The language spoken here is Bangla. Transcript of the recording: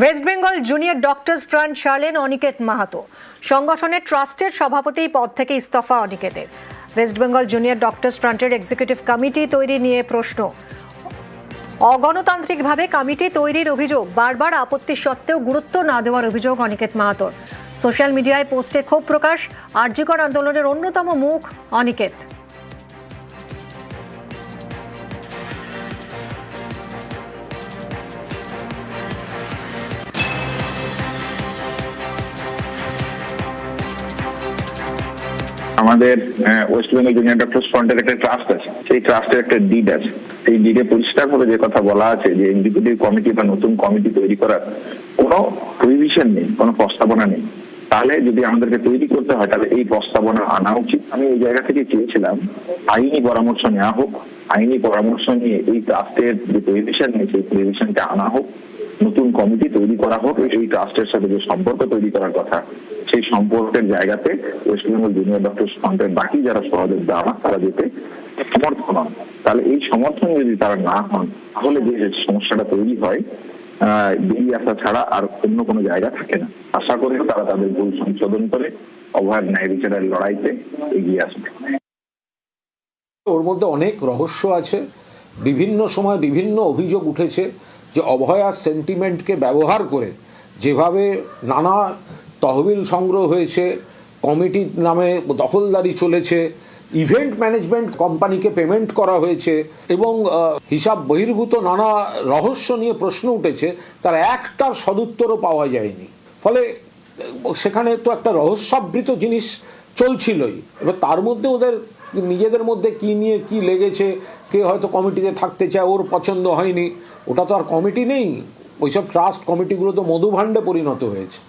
West Bengal junior doctors front ছাড়লেন অনিকেত মাহাতো। সংগঠনের ট্রাস্টের সভাপতি পদ থেকে ইস্তফা অনিকেতের। ওয়েস্ট বেঙ্গল জুনিয়র ডক্টর্স ফ্রন্টের এক্সিকিউটিভ কমিটি তৈরি নিয়ে প্রশ্ন। অগণতান্ত্রিকভাবে কমিটি তৈরির অভিযোগ, বারবার আপত্তি সত্ত্বেও গুরুত্ব না দেওয়ার অভিযোগ অনিকেত মাহাতোর। সোশ্যাল মিডিয়ায় পোস্টে ক্ষোভ প্রকাশ। আরজিকর আন্দোলনের অন্যতম মুখ অনিকেত। আমাদের ওয়েস্ট বেঙ্গল জুনিয়র ডক্টর্স ফ্রন্টের একটা ট্রাস্ট আছে, সেই ট্রাস্টের একটা ডিড আছে। সেই ডিডে পরিষ্কার ভাবে যে কথা বলা আছে যে এক্সিকিউটিভ কমিটি বা নতুন কমিটি তৈরি করার কোনো প্রভিশন নেই, কোনো প্রস্তাবনা নেই। তাহলে যদি আমাদেরকে তৈরি করতে হয় তাহলে এই প্রস্তাবনা আনা উচিত। আমি এই জায়গা থেকে চেয়েছিলাম আইনি পরামর্শ নেওয়া হোক, আইনি পরামর্শ নিয়ে এই ট্রাস্টের যে প্রভিশন নেই সেই প্রভিশনটা আনা হোক, নতুন কমিটি তৈরি করা হোক। এই ট্রাস্টের সাথে যে সম্পর্ক তৈরি করার কথা সেই সম্পর্কের জায়গাতে ওয়েস্ট বেঙ্গল জুনিয়র ডক্টর্স ফ্রন্টের বাকি যারা সহযোদ্ধা আমার তারা যেতে সমর্থন হন। তাহলে এই সমর্থন যদি তারা না হন তাহলে যে সমস্যাটা তৈরি হয় বেরিয়ে আসা ছাড়া আর অন্য কোনো জায়গা থাকে না। আশা করি তারা তাদের ভুল সংশোধন করে অভয়ের ন্যায় বিচারের লড়াইতে এগিয়ে আসবে। ওর মধ্যে অনেক রহস্য আছে। বিভিন্ন সময় বিভিন্ন অভিযোগ উঠেছে যে অভয়ার সেন্টিমেন্টকে ব্যবহার করে যেভাবে নানা তহবিল সংগ্রহ হয়েছে, কমিটির নামে দখলদারি চলেছে, ইভেন্ট ম্যানেজমেন্ট কোম্পানিকে পেমেন্ট করা হয়েছে এবং হিসাব বহির্ভূত নানা রহস্য নিয়ে প্রশ্ন উঠেছে, তার একটার সদুত্তরও পাওয়া যায়নি। ফলে সেখানে তো একটা রহস্যাবৃত জিনিস চলছিলই। এবার তার মধ্যে ওদের নিজেদের মধ্যে কি নিয়ে কি লেগেছে, কে হয়তো কমিটিতে থাকতে চায়, ওর পছন্দ হয়নি, ওটা তো আর কমিটি নেই। ওইসব ট্রাস্ট কমিটিগুলো তো মধুভাণ্ডে পরিণত হয়েছে।